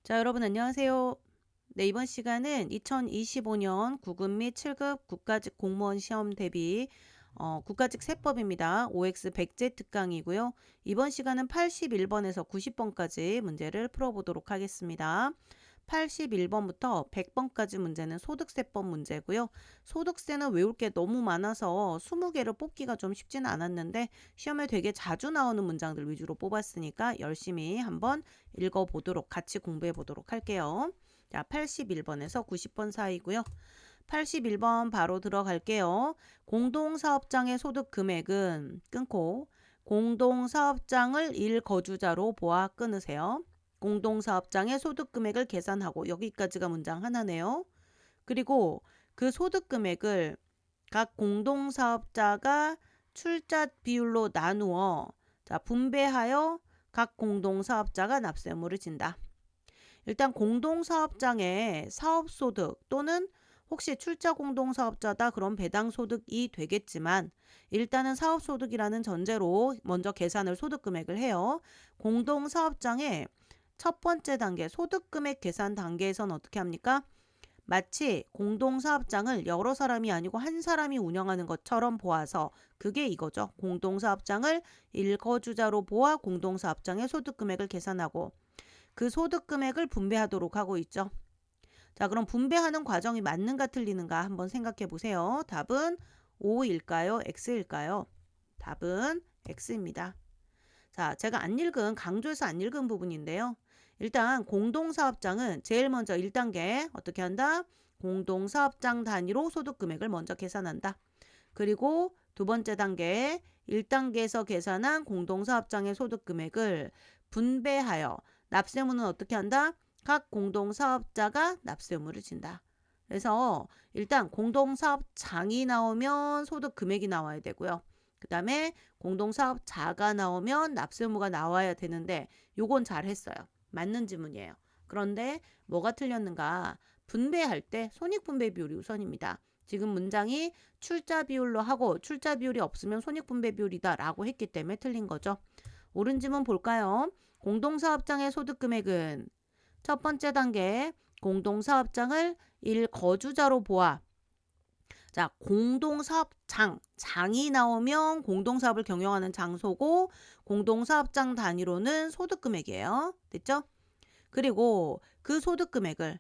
자, 여러분 안녕하세요. 네, 이번 시간은 2025년 9급 및 7급 국가직 공무원 시험 대비 국가직 세법입니다. OX 100제 특강이고요. 이번 시간은 81번에서 90번까지 문제를 풀어보도록 하겠습니다. 81번부터 100번까지 문제는 소득세법 문제고요. 소득세는 외울 게 너무 많아서 20개를 뽑기가 좀 쉽지는 않았는데 시험에 되게 자주 나오는 문장들 위주로 뽑았으니까 열심히 한번 읽어보도록 같이 공부해 보도록 할게요. 자, 81번에서 90번 사이고요. 81번 바로 들어갈게요. 공동사업장의 소득 금액은 끊고 공동사업장을 1거주자로 보아 끊으세요. 공동사업장의 소득 금액을 계산하고 여기까지가 문장 하나네요. 그리고 그 소득 금액을 각 공동사업자가 출자 비율로 나누어 분배하여 각 공동사업자가 납세 의무를 진다. 일단 공동사업장의 사업소득 또는 혹시 출자 공동사업자다 그럼 배당소득이 되겠지만 일단은 사업소득이라는 전제로 먼저 계산을 소득금액을 해요. 공동사업장의 첫 번째 단계 소득금액 계산 단계에서는 어떻게 합니까? 마치 공동사업장을 여러 사람이 아니고 한 사람이 운영하는 것처럼 보아서 그게 이거죠. 공동사업장을 1거주자로 보아 공동사업장의 소득금액을 계산하고 그 소득금액을 분배하도록 하고 있죠. 자, 그럼 분배하는 과정이 맞는가 틀리는가 한번 생각해 보세요. 답은 O일까요? X일까요? 답은 X입니다. 자, 제가 안 읽은, 강조해서 안 읽은 부분인데요. 일단 공동사업장은 제일 먼저 1단계 어떻게 한다? 공동사업장 단위로 소득금액을 먼저 계산한다. 그리고 두 번째 단계 1단계에서 계산한 공동사업장의 소득금액을 분배하여 납세 의무는 어떻게 한다? 각 공동사업자가 납세 의무를 진다. 그래서 일단 공동사업장이 나오면 소득금액이 나와야 되고요. 그 다음에 공동사업자가 나오면 납세 의무가 나와야 되는데 요건 잘했어요. 맞는 지문이에요. 그런데 뭐가 틀렸는가? 분배할 때 손익분배 비율이 우선입니다. 지금 문장이 출자 비율로 하고 출자 비율이 없으면 손익분배 비율이다 라고 했기 때문에 틀린 거죠. 옳은 지문 볼까요? 공동사업장의 소득금액은 첫 번째 단계 공동사업장을 1거주자로 보아. 자, 공동사업장, 장이 나오면 공동사업을 경영하는 장소고 공동사업장 단위로는 소득금액이에요. 됐죠? 그리고 그 소득금액을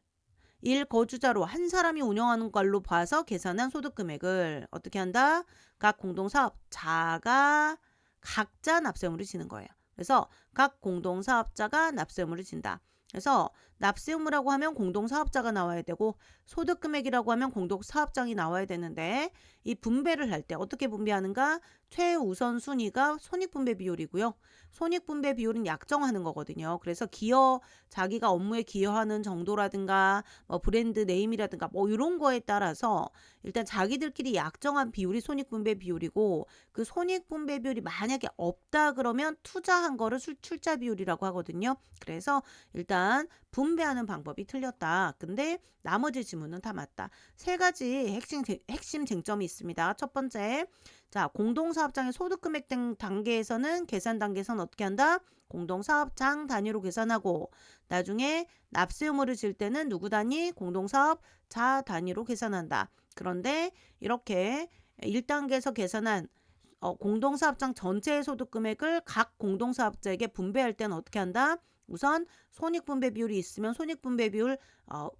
1거주자로 한 사람이 운영하는 걸로 봐서 계산한 소득금액을 어떻게 한다? 각 공동사업자가 각자 납세 의무를 지는 거예요. 그래서 각 공동사업자가 납세 의무를 진다. 그래서 납세 의무라고 하면 공동사업자가 나와야 되고 소득금액이라고 하면 공동사업장이 나와야 되는데 이 분배를 할 때 어떻게 분배하는가? 최우선순위가 손익분배 비율이고요. 손익분배 비율은 약정하는 거거든요. 그래서 자기가 업무에 기여하는 정도라든가 뭐 브랜드 네임이라든가 뭐 이런 거에 따라서 일단 자기들끼리 약정한 비율이 손익분배 비율이고 그 손익분배 비율이 만약에 없다 그러면 투자한 거를 출자 비율이라고 하거든요. 그래서 일단 분배하는 방법이 틀렸다. 근데 나머지 지문은 다 맞다. 세 가지 핵심 쟁점이 있습니다. 첫 번째, 자, 공동사업장의 소득금액 등 단계에서는 계산 단계에서는 어떻게 한다? 공동사업장 단위로 계산하고 나중에 납세 의무를 질 때는 누구 단위? 공동사업자 단위로 계산한다. 그런데 이렇게 1단계에서 계산한 공동사업장 전체의 소득금액을 각 공동사업자에게 분배할 때는 어떻게 한다? 우선 손익분배 비율이 있으면 손익분배 비율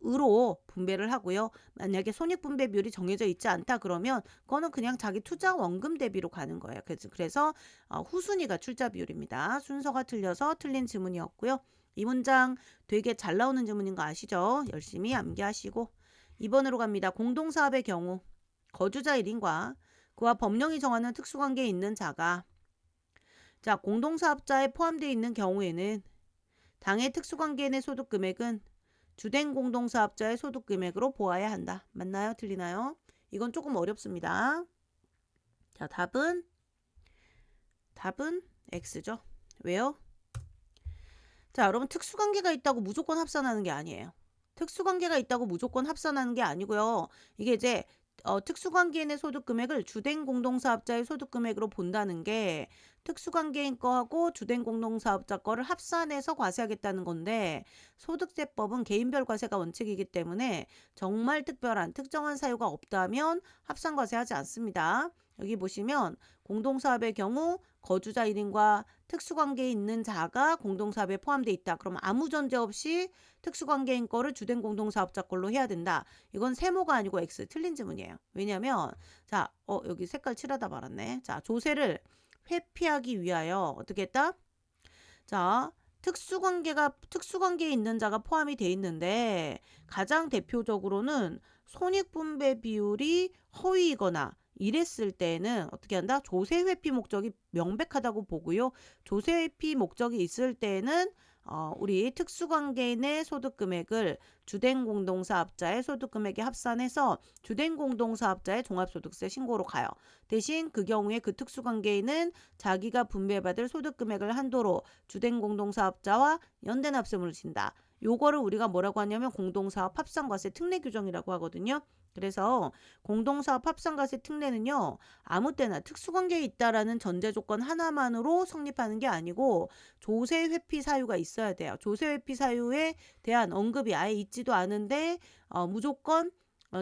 으로 분배를 하고요. 만약에 손익분배 비율이 정해져 있지 않다 그러면 그거는 그냥 자기 투자 원금 대비로 가는 거예요. 그래서 후순위가 출자 비율입니다. 순서가 틀려서 틀린 지문이었고요. 이 문장 되게 잘 나오는 지문인 거 아시죠? 열심히 암기하시고 2번으로 갑니다. 공동사업의 경우 거주자 1인과 그와 법령이 정하는 특수관계에 있는 자가 자 공동사업자에 포함되어 있는 경우에는 당의 특수관계인의 소득금액은 주된 공동사업자의 소득금액으로 보아야 한다. 맞나요? 틀리나요? 이건 조금 어렵습니다. 자, 답은 X죠. 왜요? 자, 여러분 특수관계가 있다고 무조건 합산하는 게 아니에요. 특수관계가 있다고 무조건 합산하는 게 아니고요. 이게 이제 특수관계인의 소득금액을 주된 공동사업자의 소득금액으로 본다는 게 특수관계인 거하고 주된 공동사업자 거를 합산해서 과세하겠다는 건데 소득세법은 개인별 과세가 원칙이기 때문에 정말 특별한 특정한 사유가 없다면 합산과세하지 않습니다. 여기 보시면 공동사업의 경우 거주자 1인과 특수관계에 있는 자가 공동사업에 포함되어 있다. 그럼 아무 전제 없이 특수관계인 거를 주된 공동사업자 걸로 해야 된다. 이건 세모가 아니고 X 틀린 지문이에요. 왜냐면 자, 여기 색깔 칠하다 말았네. 자, 조세를 회피하기 위하여 어떻게 했다? 자, 특수관계에 있는 자가 포함이 돼 있는데 가장 대표적으로는 손익분배 비율이 허위이거나 이랬을 때는 어떻게 한다? 조세 회피 목적이 명백하다고 보고요. 조세 회피 목적이 있을 때는 우리 특수관계인의 소득금액을 주된 공동사업자의 소득금액에 합산해서 주된 공동사업자의 종합소득세 신고로 가요. 대신 그 경우에 그 특수관계인은 자기가 분배받을 소득금액을 한도로 주된 공동사업자와 연대납세물을 진다. 요거를 우리가 뭐라고 하냐면 공동사업 합산과세 특례 규정이라고 하거든요. 그래서 공동사업 합산과세 특례는요. 아무 때나 특수관계에 있다라는 전제 조건 하나만으로 성립하는 게 아니고 조세 회피 사유가 있어야 돼요. 조세 회피 사유에 대한 언급이 아예 있지도 않은데 무조건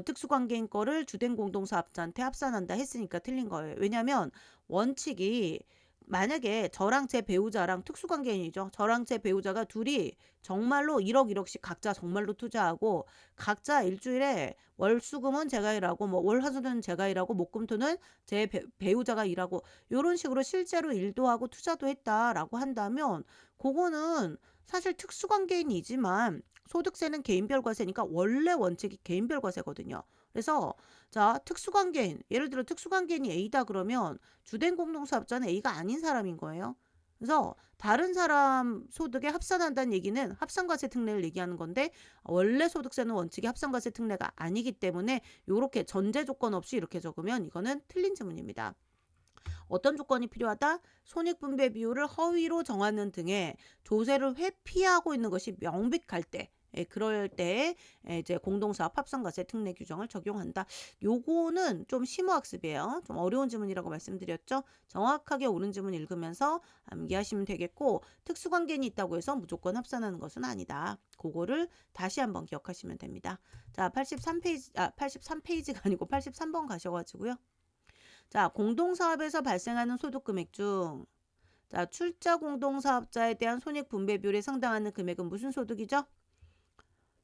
특수관계인 거를 주된 공동사업자한테 합산한다 했으니까 틀린 거예요. 왜냐하면 원칙이 만약에 저랑 제 배우자랑 특수관계인이죠. 저랑 제 배우자가 둘이 정말로 1억 1억씩 각자 정말로 투자하고 각자 일주일에 월수금은 제가 일하고 뭐 월화수는 제가 일하고 목금토는 제 배우자가 일하고 이런 식으로 실제로 일도 하고 투자도 했다라고 한다면 그거는 사실 특수관계인이지만 소득세는 개인별 과세니까 원래 원칙이 개인별 과세거든요. 그래서 자, 특수관계인, 예를 들어 특수관계인이 A다 그러면 주된 공동사업자는 A가 아닌 사람인 거예요. 그래서 다른 사람 소득에 합산한다는 얘기는 합산과세 특례를 얘기하는 건데 원래 소득세는 원칙이 합산과세 특례가 아니기 때문에 이렇게 전제 조건 없이 이렇게 적으면 이거는 틀린 지문입니다. 어떤 조건이 필요하다? 손익분배 비율을 허위로 정하는 등의 조세를 회피하고 있는 것이 명백할 때 그럴 때 이제 공동사업 합산과세 특례 규정을 적용한다. 요거는 좀 심오학습이에요. 좀 어려운 지문이라고 말씀드렸죠. 정확하게 옳은 지문 읽으면서 암기하시면 되겠고 특수관계인이 있다고 해서 무조건 합산하는 것은 아니다. 그거를 다시 한번 기억하시면 됩니다. 자, 83페이지가 아니고 83번 가셔가지고요. 자, 공동사업에서 발생하는 소득금액 중 자, 출자 공동사업자에 대한 손익분배 비율에 상당하는 금액은 무슨 소득이죠?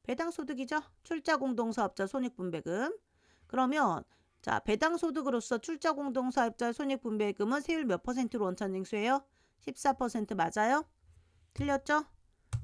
배당소득이죠. 출자공동사업자 손익분배금. 그러면 자, 배당소득으로서 출자공동사업자 손익분배금은 세율 몇 퍼센트로 원천징수해요? 14% 맞아요? 틀렸죠?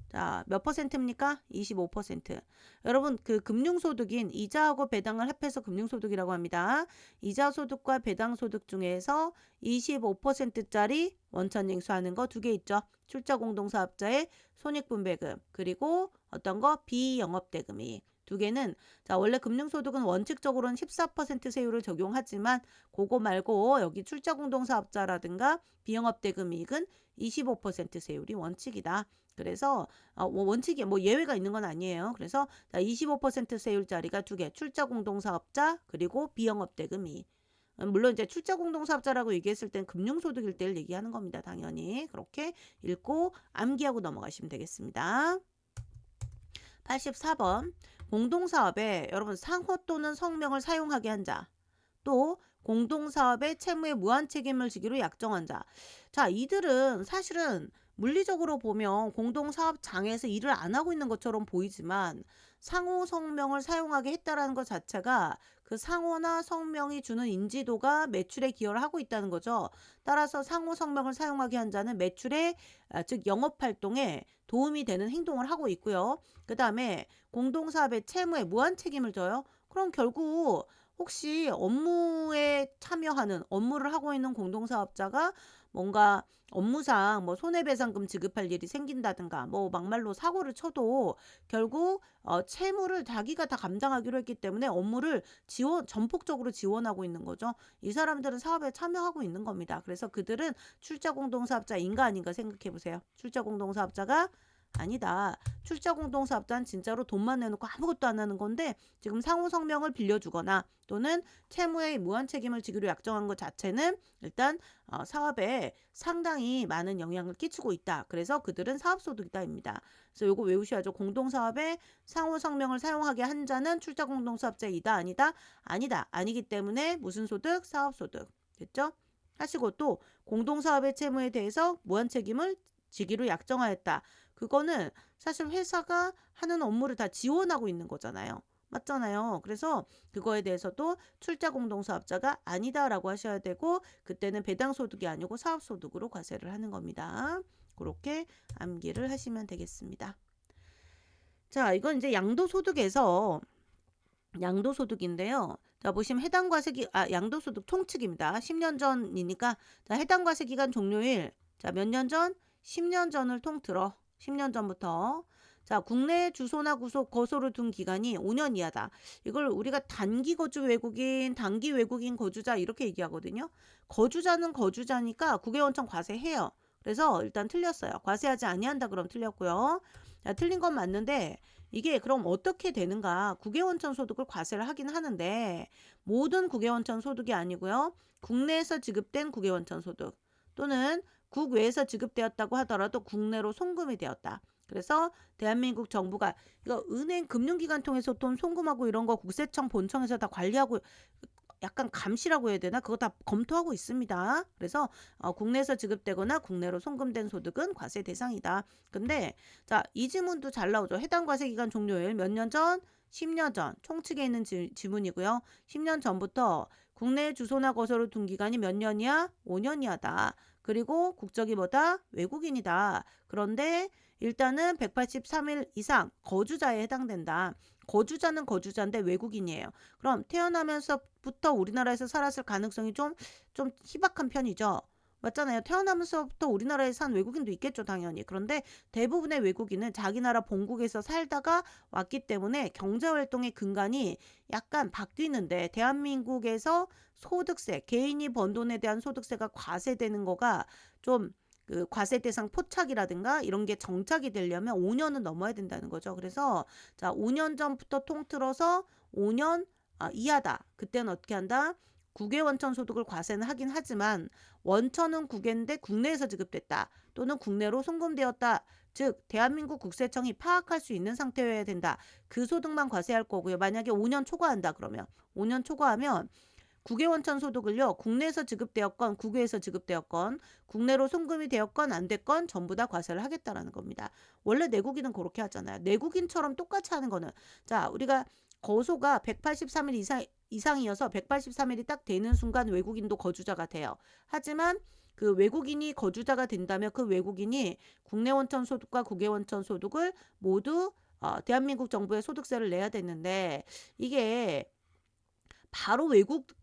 자, 몇 퍼센트입니까? 25%. 여러분, 그 금융소득인 이자하고 배당을 합해서 금융소득이라고 합니다. 이자소득과 배당소득 중에서 25%짜리 원천징수하는 거 두 개 있죠. 출자공동사업자의 손익분배금 그리고 어떤 거 비영업대금이 두 개는 자 원래 금융소득은 원칙적으로는 14% 세율을 적용하지만 그거 말고 여기 출자공동사업자라든가 비영업대금 이익은 25% 세율이 원칙이다. 그래서 원칙이 뭐 예외가 있는 건 아니에요. 그래서 25% 세율짜리가 두 개, 출자공동사업자 그리고 비영업대금이 물론 이제 출자공동사업자라고 얘기했을 땐 금융소득일 때를 얘기하는 겁니다. 당연히 그렇게 읽고 암기하고 넘어가시면 되겠습니다. 84번 공동사업에 여러분 상호 또는 성명을 사용하게 한 자, 또 공동사업의 채무에 무한 책임을 지기로 약정한 자. 자, 이들은 사실은 물리적으로 보면 공동사업장에서 일을 안 하고 있는 것처럼 보이지만 상호 성명을 사용하게 했다라는 것 자체가 그 상호나 성명이 주는 인지도가 매출에 기여를 하고 있다는 거죠. 따라서 상호 성명을 사용하게 한 자는 매출에 즉 영업활동에 도움이 되는 행동을 하고 있고요. 그 다음에 공동사업의 채무에 무한 책임을 져요. 그럼 결국 혹시 업무에 참여하는 업무를 하고 있는 공동사업자가 뭔가 업무상 뭐 손해배상금 지급할 일이 생긴다든가 뭐 막말로 사고를 쳐도 결국 채무를 자기가 다 감당하기로 했기 때문에 업무를 전폭적으로 지원하고 있는 거죠. 이 사람들은 사업에 참여하고 있는 겁니다. 그래서 그들은 출자공동사업자인가 아닌가 생각해 보세요. 출자공동사업자가 아니다. 출자 공동사업자는 진짜로 돈만 내놓고 아무것도 안 하는 건데 지금 상호 성명을 빌려주거나 또는 채무의 무한 책임을 지기로 약정한 것 자체는 일단 사업에 상당히 많은 영향을 끼치고 있다. 그래서 그들은 사업소득이다입니다. 그래서 요거 외우셔야죠. 공동사업에 상호 성명을 사용하게 한 자는 출자 공동사업자이다. 아니다. 아니다. 아니기 때문에 무슨 소득? 사업소득. 됐죠? 하시고 또 공동사업의 채무에 대해서 무한 책임을 지기로 약정하였다. 그거는 사실 회사가 하는 업무를 다 지원하고 있는 거잖아요. 맞잖아요. 그래서 그거에 대해서도 출자 공동사업자가 아니다라고 하셔야 되고 그때는 배당소득이 아니고 사업소득으로 과세를 하는 겁니다. 그렇게 암기를 하시면 되겠습니다. 자, 이건 이제 양도소득에서 양도소득인데요. 자, 보시면 해당 과세기 양도소득 총칙입니다. 10년 전이니까 자, 해당 과세기간 종료일 자, 몇 년 전? 10년 전을 통틀어 10년 전부터 자, 국내 주소나 거소를 둔 기간이 5년 이하다. 이걸 우리가 단기 거주 외국인, 단기 외국인 거주자 이렇게 얘기하거든요. 거주자는 거주자니까 국외원청 과세해요. 그래서 일단 틀렸어요. 과세하지 아니한다 그럼 틀렸고요. 자, 틀린 건 맞는데 이게 그럼 어떻게 되는가? 국외원천 소득을 과세를 하긴 하는데 모든 국외원천 소득이 아니고요. 국내에서 지급된 국외원천 소득 또는 국외에서 지급되었다고 하더라도 국내로 송금이 되었다. 그래서 대한민국 정부가 이거 은행 금융기관 통해서 돈 송금하고 이런 거 국세청 본청에서 다 관리하고 약간 감시라고 해야 되나? 그거 다 검토하고 있습니다. 그래서 국내에서 지급되거나 국내로 송금된 소득은 과세 대상이다. 근데 자, 이 지문도 잘 나오죠. 해당 과세 기간 종료일 몇 년 전? 10년 전. 총칙에 있는 지문이고요. 10년 전부터 국내 주소나 거소를 둔 기간이 몇 년이야? 5년이야다. 그리고 국적이 뭐다? 외국인이다. 그런데 일단은 183일 이상 거주자에 해당된다. 거주자는 거주자인데 외국인이에요. 그럼 태어나면서부터 우리나라에서 살았을 가능성이 좀 희박한 편이죠. 맞잖아요. 태어나면서부터 우리나라에 산 외국인도 있겠죠, 당연히. 그런데 대부분의 외국인은 자기 나라 본국에서 살다가 왔기 때문에 경제활동의 근간이 약간 바뀌는데 대한민국에서 소득세, 개인이 번 돈에 대한 소득세가 과세되는 거가 좀 그 과세 대상 포착이라든가 이런 게 정착이 되려면 5년은 넘어야 된다는 거죠. 그래서 자, 5년 전부터 통틀어서 5년 이하다. 그때는 어떻게 한다? 국외 원천 소득을 과세는 하긴 하지만 원천은 국외인데 국내에서 지급됐다. 또는 국내로 송금되었다. 즉 대한민국 국세청이 파악할 수 있는 상태여야 된다. 그 소득만 과세할 거고요. 만약에 5년 초과한다 그러면 5년 초과하면 국외 원천 소득을요. 국내에서 지급되었건 국외에서 지급되었건 국내로 송금이 되었건 안 됐건 전부 다 과세를 하겠다라는 겁니다. 원래 내국인은 그렇게 하잖아요. 내국인처럼 똑같이 하는 거는 자, 우리가 거소가 183일 이상이어서 183일이 딱 되는 순간 외국인도 거주자가 돼요. 하지만 그 외국인이 거주자가 된다면 그 외국인이 국내 원천 소득과 국외 원천 소득을 모두 대한민국 정부에 소득세를 내야 되는데 이게 바로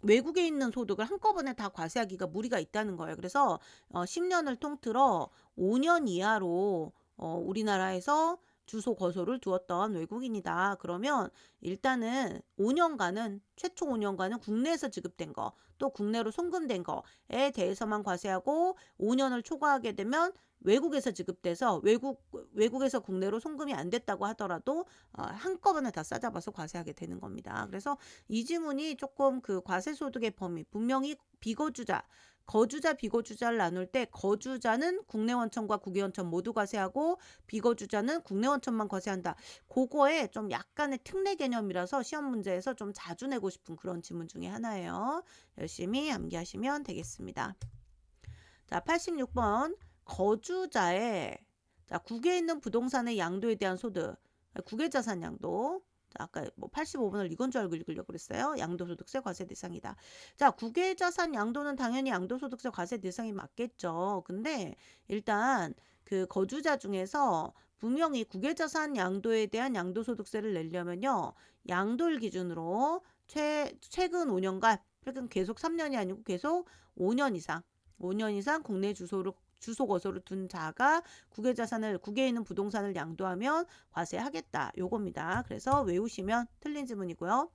외국에 있는 소득을 한꺼번에 다 과세하기가 무리가 있다는 거예요. 그래서 10년을 통틀어 5년 이하로 우리나라에서 주소 거소를 두었던 외국인이다. 그러면 일단은 5년간은 최초 5년간은 국내에서 지급된 거, 또 국내로 송금된 거에 대해서만 과세하고 5년을 초과하게 되면 외국에서 지급돼서 외국에서 국내로 송금이 안 됐다고 하더라도 한꺼번에 다 싸잡아서 과세하게 되는 겁니다. 그래서 이 지문이 조금 그 과세소득의 범위 분명히 거주자 비거주자를 나눌 때 거주자는 국내 원천과 국외 원천 모두 과세하고 비거주자는 국내 원천만 과세한다. 그거에 좀 약간의 특례 개념이라서 시험 문제에서 좀 자주 내고 싶은 그런 지문 중에 하나예요. 열심히 암기하시면 되겠습니다. 자, 86번 거주자의 자, 국외에 있는 부동산의 양도에 대한 소득 국외자산 양도 자, 아까 뭐 85번을 이건 줄 알고 읽으려고 그랬어요. 양도소득세 과세 대상이다. 자, 국외자산 양도는 당연히 양도소득세 과세 대상이 맞겠죠. 근데 일단 그 거주자 중에서 분명히 국외자산 양도에 대한 양도소득세를 내려면요. 양도일 기준으로 최근 5년간 최근 계속 3년이 아니고 계속 5년 이상 국내 주소 거소를 둔 자가 국외에 있는 부동산을 양도하면 과세하겠다. 요겁니다. 그래서 외우시면 틀린 지문이고요.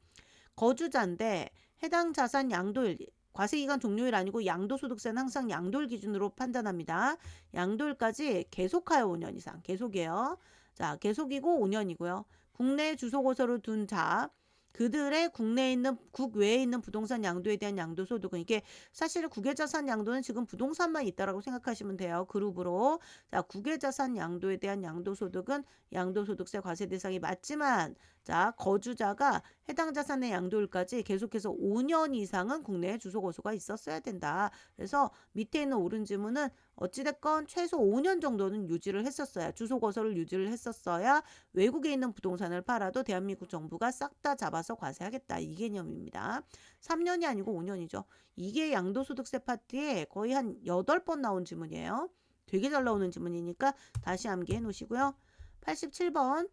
거주자인데 해당 자산 양도일 과세기간 종료일 아니고 양도소득세는 항상 양도일 기준으로 판단합니다. 양도일까지 계속하여 5년 이상. 계속이에요. 자, 계속이고 5년이고요. 국내 주소고서를 둔 자, 그들의 국내에 있는 국외에 있는 부동산 양도에 대한 양도소득은 이게 사실은 국외자산 양도는 지금 부동산만 있다라고 생각하시면 돼요. 그룹으로. 자, 국외자산 양도에 대한 양도소득은 양도소득세 과세 대상이 맞지만 자, 거주자가 해당 자산의 양도일까지 계속해서 5년 이상은 국내에 주소고소가 있었어야 된다. 그래서 밑에 있는 옳은 지문은 어찌됐건 최소 5년 정도는 유지를 했었어야 주소고서를 유지를 했었어야 외국에 있는 부동산을 팔아도 대한민국 정부가 싹 다 잡아서 과세하겠다. 이 개념입니다. 3년이 아니고 5년이죠. 이게 양도소득세 파트에 거의 한 8번 나온 지문이에요. 되게 잘 나오는 지문이니까 다시 암기해 놓으시고요. 87번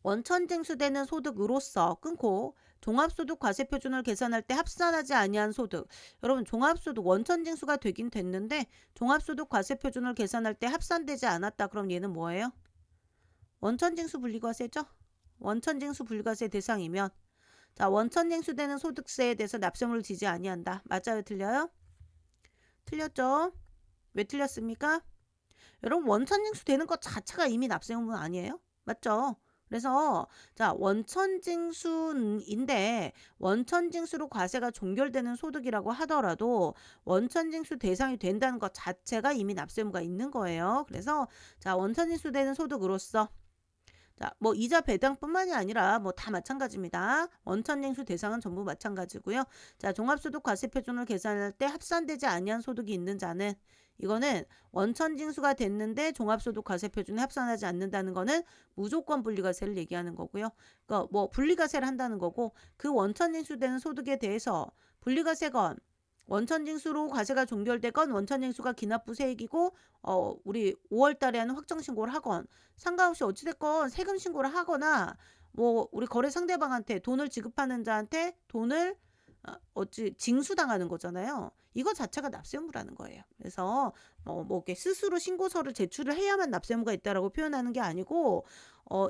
원천징수되는 소득으로서 끊고 종합소득 과세표준을 계산할 때 합산하지 아니한 소득. 여러분 종합소득 원천징수가 되긴 됐는데 종합소득 과세표준을 계산할 때 합산되지 않았다. 그럼 얘는 뭐예요? 원천징수 분리과세죠? 원천징수 분리과세 대상이면 자 원천징수되는 소득세에 대해서 납세물을 지지 아니한다. 맞아요? 틀려요? 틀렸죠? 왜 틀렸습니까? 여러분 원천징수 되는 것 자체가 이미 납세의무 아니에요? 맞죠? 그래서 자 원천징수인데 원천징수로 과세가 종결되는 소득이라고 하더라도 원천징수 대상이 된다는 것 자체가 이미 납세의무가 있는 거예요. 그래서 자 원천징수되는 소득으로서 자, 뭐 이자 배당뿐만이 아니라 뭐 다 마찬가지입니다. 원천징수 대상은 전부 마찬가지고요. 자, 종합소득 과세표준을 계산할 때 합산되지 아니한 소득이 있는 자는 이거는 원천징수가 됐는데 종합소득 과세표준에 합산하지 않는다는 거는 무조건 분리과세를 얘기하는 거고요. 그러니까 뭐 분리과세를 한다는 거고 그 원천징수되는 소득에 대해서 분리과세건 원천징수로 과세가 종결되건 원천징수가 기납부 세액이고 우리 5월 달에 하는 확정신고를 하건 상관없이 어찌됐건 세금 신고를 하거나 뭐 우리 거래 상대방한테 돈을 지급하는 자한테 돈을 징수당하는 거잖아요. 이거 자체가 납세의무라는 거예요. 그래서 뭐 이렇게 스스로 신고서를 제출을 해야만 납세의무가 있다라고 표현하는 게 아니고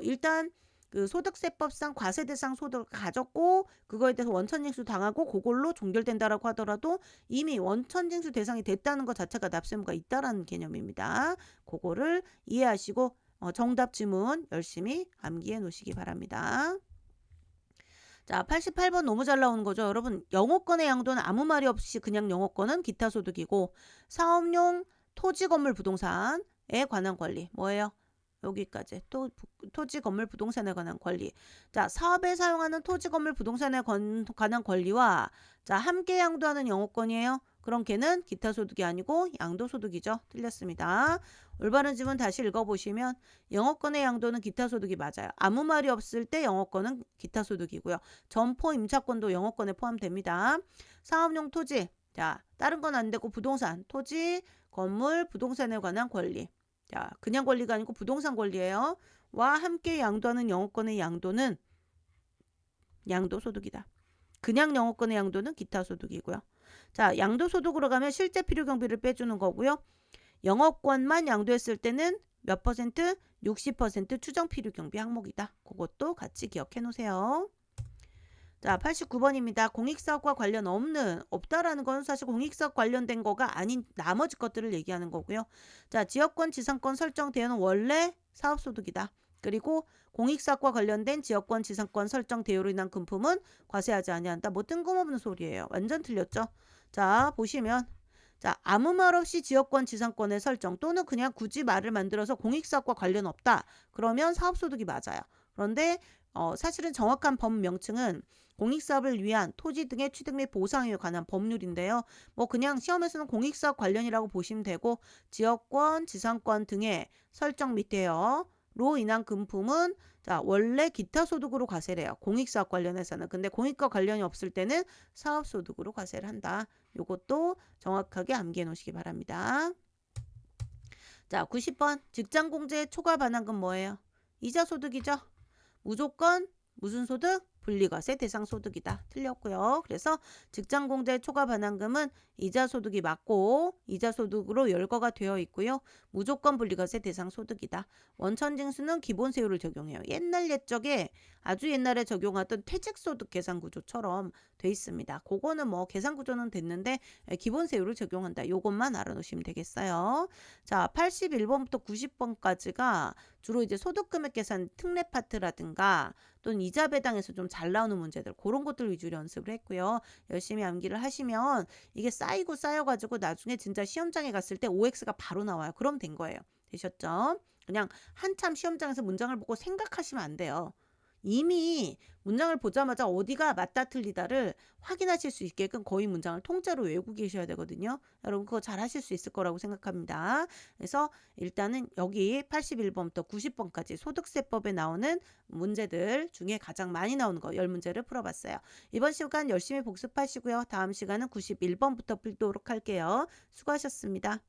일단 그 소득세법상 과세대상 소득을 가졌고 그거에 대해서 원천징수 당하고 그걸로 종결된다라고 하더라도 이미 원천징수 대상이 됐다는 것 자체가 납세의무가 있다라는 개념입니다. 그거를 이해하시고 정답 지문 열심히 암기해 놓으시기 바랍니다. 자, 88번 너무 잘 나오는 거죠. 여러분, 영업권의 양도는 아무 말이 없이 그냥 영업권은 기타 소득이고 사업용 토지 건물 부동산에 관한 권리 뭐예요? 여기까지 토지 건물 부동산에 관한 권리. 자, 사업에 사용하는 토지 건물 부동산에 관한 권리와 자, 함께 양도하는 영업권이에요. 그럼 걔는 기타 소득이 아니고 양도 소득이죠. 틀렸습니다. 올바른 지문 다시 읽어보시면 영업권의 양도는 기타 소득이 맞아요. 아무 말이 없을 때 영업권은 기타 소득이고요. 점포 임차권도 영업권에 포함됩니다. 사업용 토지. 자, 다른 건 안 되고 부동산, 토지, 건물, 부동산에 관한 권리. 자, 그냥 권리가 아니고 부동산 권리예요. 와 함께 양도하는 영업권의 양도는 양도소득이다. 그냥 영업권의 양도는 기타소득이고요. 자, 양도소득으로 가면 실제 필요경비를 빼주는 거고요. 영업권만 양도했을 때는 몇 퍼센트? 60% 추정필요경비 항목이다. 그것도 같이 기억해 놓으세요. 자, 89번입니다. 공익사업과 관련 없다라는 건 사실 공익사업 관련된 거가 아닌 나머지 것들을 얘기하는 거고요. 자, 지역권, 지상권 설정되어는 원래 사업소득이다. 그리고 공익사업과 관련된 지역권, 지상권 설정 대요로 인한 금품은 과세하지 아니한다. 뭐 뜬금없는 소리예요. 완전 틀렸죠? 자, 보시면 자, 아무 말 없이 지역권, 지상권의 설정 또는 그냥 굳이 말을 만들어서 공익사업과 관련 없다. 그러면 사업소득이 맞아요. 그런데 사실은 정확한 법 명칭은 공익사업을 위한 토지 등의 취득 및 보상에 관한 법률인데요. 뭐 그냥 시험에서는 공익사업 관련이라고 보시면 되고 지역권, 지상권 등의 설정 및 대여로 인한 금품은 자 원래 기타 소득으로 과세를 해요. 공익사업 관련해서는. 근데 공익과 관련이 없을 때는 사업소득으로 과세를 한다. 요것도 정확하게 암기해 놓으시기 바랍니다. 자 90번 직장공제 초과 반환금 뭐예요? 이자소득이죠. 무조건 무슨 소득? 분리과세 대상 소득이다. 틀렸고요. 그래서 직장공제 초과 반환금은 이자 소득이 맞고 이자 소득으로 열거가 되어 있고요. 무조건 분리과세 대상 소득이다. 원천징수는 기본세율을 적용해요. 옛날 옛적에 아주 옛날에 적용하던 퇴직소득 계산구조처럼 돼 있습니다. 그거는 뭐 계산구조는 됐는데 기본세율을 적용한다. 요것만 알아놓으시면 되겠어요. 자, 81번부터 90번까지가 주로 이제 소득금액 계산 특례 파트라든가 또는 이자 배당에서 좀 잘 나오는 문제들 그런 것들 위주로 연습을 했고요. 열심히 암기를 하시면 이게 쌓이고 쌓여가지고 나중에 진짜 시험장에 갔을 때 OX가 바로 나와요. 그럼 된 거예요. 되셨죠? 그냥 한참 시험장에서 문장을 보고 생각하시면 안 돼요. 이미 문장을 보자마자 어디가 맞다 틀리다를 확인하실 수 있게끔 거의 문장을 통째로 외우고 계셔야 되거든요. 여러분 그거 잘 하실 수 있을 거라고 생각합니다. 그래서 일단은 여기 81번부터 90번까지 소득세법에 나오는 문제들 중에 가장 많이 나오는 거 10문제를 풀어봤어요. 이번 시간 열심히 복습하시고요. 다음 시간은 91번부터 풀도록 할게요. 수고하셨습니다.